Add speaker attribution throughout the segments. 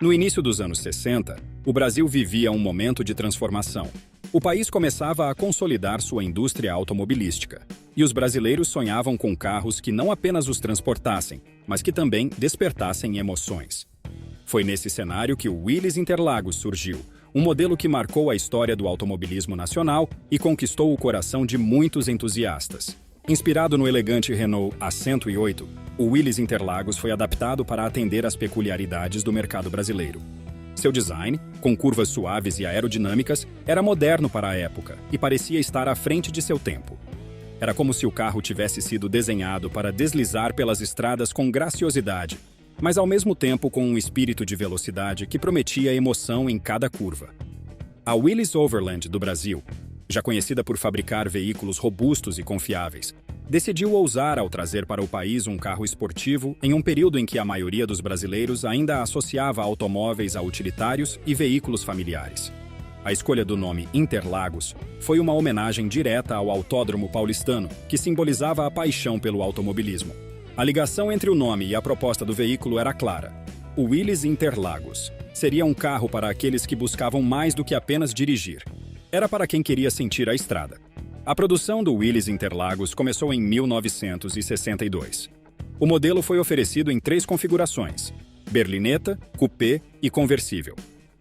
Speaker 1: No início dos anos 60, o Brasil vivia um momento de transformação. O país começava a consolidar sua indústria automobilística, e os brasileiros sonhavam com carros que não apenas os transportassem, mas que também despertassem emoções. Foi nesse cenário que o Willys Interlagos surgiu, um modelo que marcou a história do automobilismo nacional e conquistou o coração de muitos entusiastas. Inspirado no elegante Renault A108, o Willys Interlagos foi adaptado para atender às peculiaridades do mercado brasileiro. Seu design, com curvas suaves e aerodinâmicas, era moderno para a época e parecia estar à frente de seu tempo. Era como se o carro tivesse sido desenhado para deslizar pelas estradas com graciosidade, mas ao mesmo tempo com um espírito de velocidade que prometia emoção em cada curva. A Willys Overland do Brasil, já conhecida por fabricar veículos robustos e confiáveis, decidiu ousar ao trazer para o país um carro esportivo em um período em que a maioria dos brasileiros ainda associava automóveis a utilitários e veículos familiares. A escolha do nome Interlagos foi uma homenagem direta ao Autódromo Paulistano, que simbolizava a paixão pelo automobilismo. A ligação entre o nome e a proposta do veículo era clara. O Willys Interlagos seria um carro para aqueles que buscavam mais do que apenas dirigir. Era para quem queria sentir a estrada. A produção do Willys Interlagos começou em 1962. O modelo foi oferecido em 3 configurações: berlineta, coupé e conversível.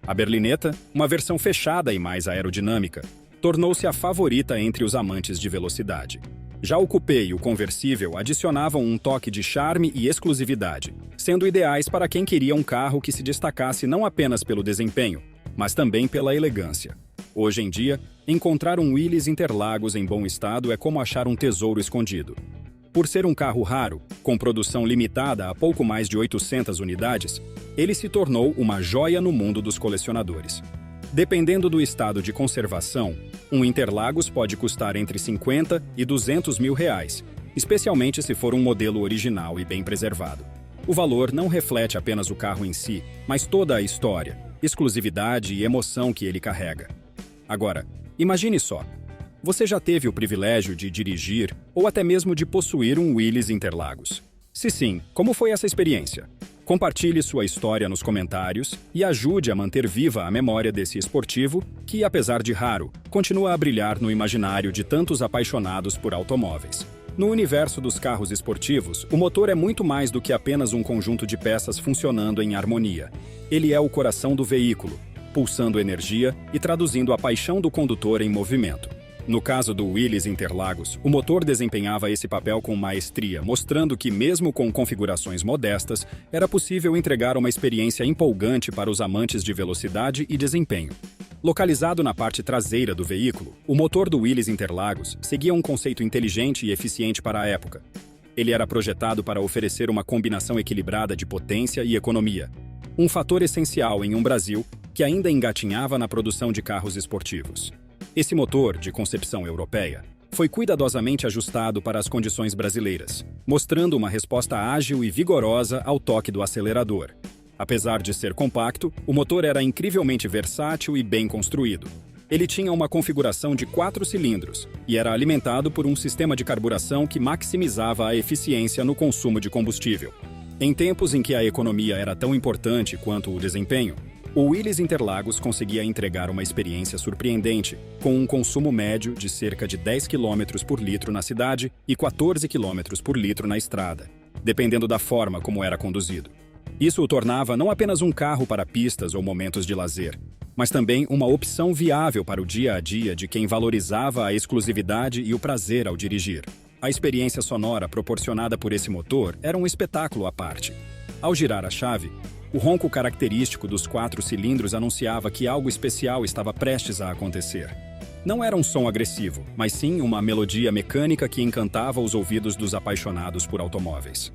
Speaker 1: A berlineta, uma versão fechada e mais aerodinâmica, tornou-se a favorita entre os amantes de velocidade. Já o coupé e o conversível adicionavam um toque de charme e exclusividade, sendo ideais para quem queria um carro que se destacasse não apenas pelo desempenho, mas também pela elegância. Hoje em dia, encontrar um Willys Interlagos em bom estado é como achar um tesouro escondido. Por ser um carro raro, com produção limitada a pouco mais de 800 unidades, ele se tornou uma joia no mundo dos colecionadores. Dependendo do estado de conservação, um Interlagos pode custar entre 50 e 200 mil reais, especialmente se for um modelo original e bem preservado. O valor não reflete apenas o carro em si, mas toda a história, exclusividade e emoção que ele carrega. Agora, imagine só. Você já teve o privilégio de dirigir ou até mesmo de possuir um Willys Interlagos? Se sim, como foi essa experiência? Compartilhe sua história nos comentários e ajude a manter viva a memória desse esportivo que, apesar de raro, continua a brilhar no imaginário de tantos apaixonados por automóveis. No universo dos carros esportivos, o motor é muito mais do que apenas um conjunto de peças funcionando em harmonia. Ele é o coração do veículo, pulsando energia e traduzindo a paixão do condutor em movimento. No caso do Willys Interlagos, o motor desempenhava esse papel com maestria, mostrando que, mesmo com configurações modestas, era possível entregar uma experiência empolgante para os amantes de velocidade e desempenho. Localizado na parte traseira do veículo, o motor do Willys Interlagos seguia um conceito inteligente e eficiente para a época. Ele era projetado para oferecer uma combinação equilibrada de potência e economia, um fator essencial em um Brasil que ainda engatinhava na produção de carros esportivos. Esse motor, de concepção europeia, foi cuidadosamente ajustado para as condições brasileiras, mostrando uma resposta ágil e vigorosa ao toque do acelerador. Apesar de ser compacto, o motor era incrivelmente versátil e bem construído. Ele tinha uma configuração de 4 cilindros e era alimentado por um sistema de carburação que maximizava a eficiência no consumo de combustível. Em tempos em que a economia era tão importante quanto o desempenho, o Willys Interlagos conseguia entregar uma experiência surpreendente, com um consumo médio de cerca de 10 km por litro na cidade e 14 km por litro na estrada, dependendo da forma como era conduzido. Isso o tornava não apenas um carro para pistas ou momentos de lazer, mas também uma opção viável para o dia a dia de quem valorizava a exclusividade e o prazer ao dirigir. A experiência sonora proporcionada por esse motor era um espetáculo à parte. Ao girar a chave, o ronco característico dos 4 cilindros anunciava que algo especial estava prestes a acontecer. Não era um som agressivo, mas sim uma melodia mecânica que encantava os ouvidos dos apaixonados por automóveis.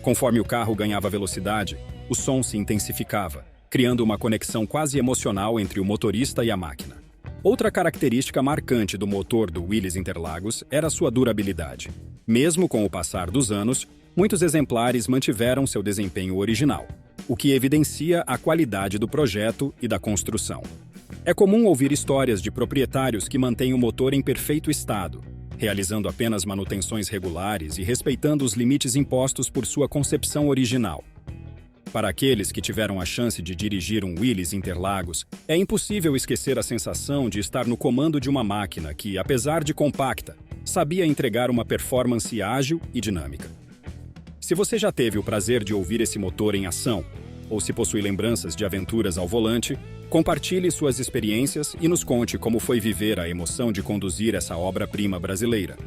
Speaker 1: Conforme o carro ganhava velocidade, o som se intensificava, criando uma conexão quase emocional entre o motorista e a máquina. Outra característica marcante do motor do Willys Interlagos era sua durabilidade. Mesmo com o passar dos anos, muitos exemplares mantiveram seu desempenho original, o que evidencia a qualidade do projeto e da construção. É comum ouvir histórias de proprietários que mantêm o motor em perfeito estado, realizando apenas manutenções regulares e respeitando os limites impostos por sua concepção original. Para aqueles que tiveram a chance de dirigir um Willys Interlagos, é impossível esquecer a sensação de estar no comando de uma máquina que, apesar de compacta, sabia entregar uma performance ágil e dinâmica. Se você já teve o prazer de ouvir esse motor em ação, ou se possui lembranças de aventuras ao volante, compartilhe suas experiências e nos conte como foi viver a emoção de conduzir essa obra-prima brasileira.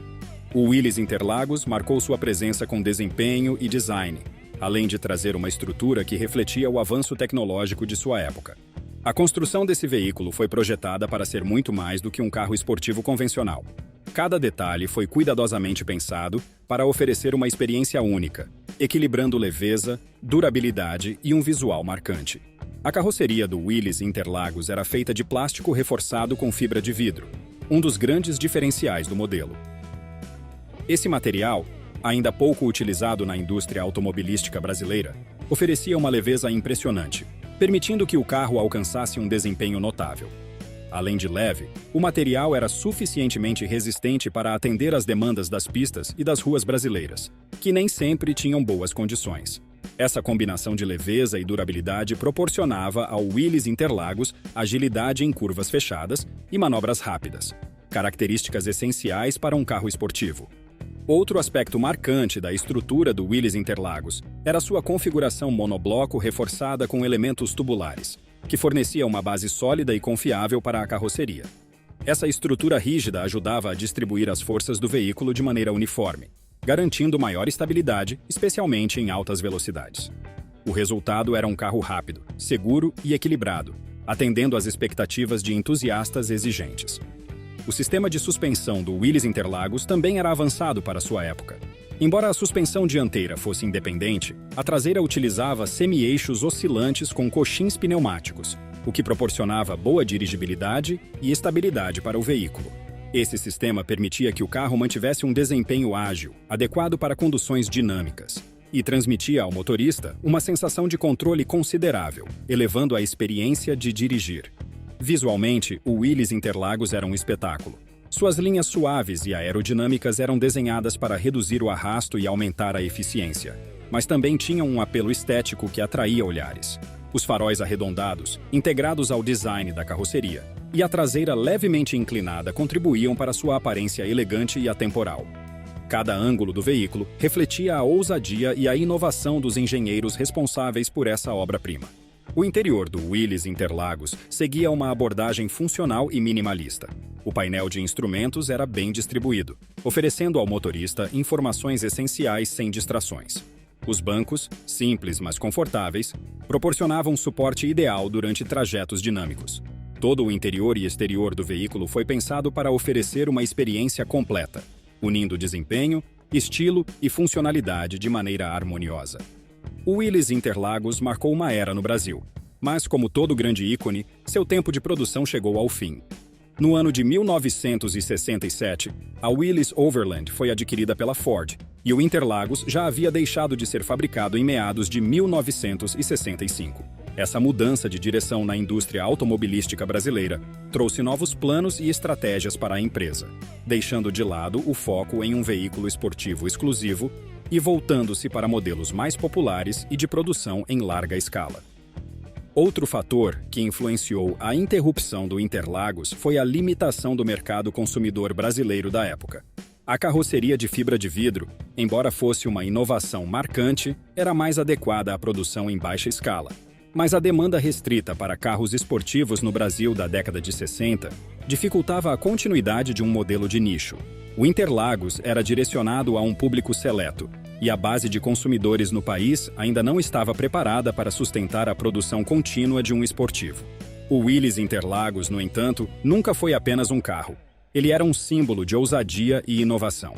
Speaker 1: O Willys Interlagos marcou sua presença com desempenho e design, além de trazer uma estrutura que refletia o avanço tecnológico de sua época. A construção desse veículo foi projetada para ser muito mais do que um carro esportivo convencional. Cada detalhe foi cuidadosamente pensado para oferecer uma experiência única, equilibrando leveza, durabilidade e um visual marcante. A carroceria do Willys Interlagos era feita de plástico reforçado com fibra de vidro, um dos grandes diferenciais do modelo. Esse material, ainda pouco utilizado na indústria automobilística brasileira, oferecia uma leveza impressionante, permitindo que o carro alcançasse um desempenho notável. Além de leve, o material era suficientemente resistente para atender às demandas das pistas e das ruas brasileiras, que nem sempre tinham boas condições. Essa combinação de leveza e durabilidade proporcionava ao Willys Interlagos agilidade em curvas fechadas e manobras rápidas, características essenciais para um carro esportivo. Outro aspecto marcante da estrutura do Willys Interlagos era sua configuração monobloco reforçada com elementos tubulares, que fornecia uma base sólida e confiável para a carroceria. Essa estrutura rígida ajudava a distribuir as forças do veículo de maneira uniforme, garantindo maior estabilidade, especialmente em altas velocidades. O resultado era um carro rápido, seguro e equilibrado, atendendo às expectativas de entusiastas exigentes. O sistema de suspensão do Willys Interlagos também era avançado para sua época. Embora a suspensão dianteira fosse independente, a traseira utilizava semi-eixos oscilantes com coxins pneumáticos, o que proporcionava boa dirigibilidade e estabilidade para o veículo. Esse sistema permitia que o carro mantivesse um desempenho ágil, adequado para conduções dinâmicas, e transmitia ao motorista uma sensação de controle considerável, elevando a experiência de dirigir. Visualmente, o Willys Interlagos era um espetáculo. Suas linhas suaves e aerodinâmicas eram desenhadas para reduzir o arrasto e aumentar a eficiência, mas também tinham um apelo estético que atraía olhares. Os faróis arredondados, integrados ao design da carroceria, e a traseira levemente inclinada contribuíam para sua aparência elegante e atemporal. Cada ângulo do veículo refletia a ousadia e a inovação dos engenheiros responsáveis por essa obra-prima. O interior do Willys Interlagos seguia uma abordagem funcional e minimalista. O painel de instrumentos era bem distribuído, oferecendo ao motorista informações essenciais sem distrações. Os bancos, simples mas confortáveis, proporcionavam suporte ideal durante trajetos dinâmicos. Todo o interior e exterior do veículo foi pensado para oferecer uma experiência completa, unindo desempenho, estilo e funcionalidade de maneira harmoniosa. O Willys Interlagos marcou uma era no Brasil, mas, como todo grande ícone, seu tempo de produção chegou ao fim. No ano de 1967, a Willys Overland foi adquirida pela Ford, e o Interlagos já havia deixado de ser fabricado em meados de 1965. Essa mudança de direção na indústria automobilística brasileira trouxe novos planos e estratégias para a empresa, deixando de lado o foco em um veículo esportivo exclusivo e voltando-se para modelos mais populares e de produção em larga escala. Outro fator que influenciou a interrupção do Interlagos foi a limitação do mercado consumidor brasileiro da época. A carroceria de fibra de vidro, embora fosse uma inovação marcante, era mais adequada à produção em baixa escala. Mas a demanda restrita para carros esportivos no Brasil da década de 60 dificultava a continuidade de um modelo de nicho. O Interlagos era direcionado a um público seleto, e a base de consumidores no país ainda não estava preparada para sustentar a produção contínua de um esportivo. O Willys Interlagos, no entanto, nunca foi apenas um carro. Ele era um símbolo de ousadia e inovação.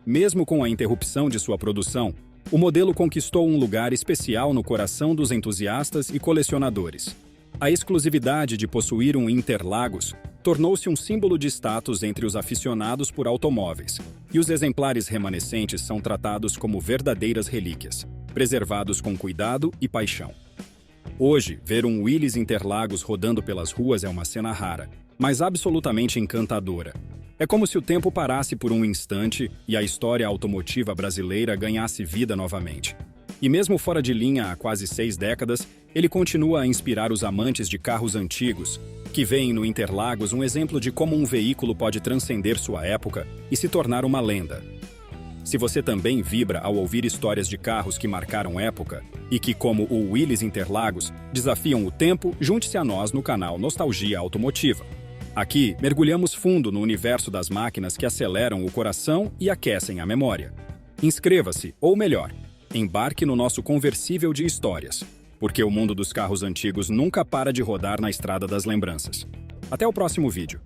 Speaker 1: Mesmo com a interrupção de sua produção, o modelo conquistou um lugar especial no coração dos entusiastas e colecionadores. A exclusividade de possuir um Interlagos tornou-se um símbolo de status entre os aficionados por automóveis, e os exemplares remanescentes são tratados como verdadeiras relíquias, preservados com cuidado e paixão. Hoje, ver um Willys Interlagos rodando pelas ruas é uma cena rara, mas absolutamente encantadora. É como se o tempo parasse por um instante e a história automotiva brasileira ganhasse vida novamente. E mesmo fora de linha há quase 6 décadas, ele continua a inspirar os amantes de carros antigos, que veem no Interlagos um exemplo de como um veículo pode transcender sua época e se tornar uma lenda. Se você também vibra ao ouvir histórias de carros que marcaram época e que, como o Willys Interlagos, desafiam o tempo, junte-se a nós no canal Nostalgia Automotiva. Aqui, mergulhamos fundo no universo das máquinas que aceleram o coração e aquecem a memória. Inscreva-se, ou melhor, embarque no nosso conversível de histórias, porque o mundo dos carros antigos nunca para de rodar na estrada das lembranças. Até o próximo vídeo.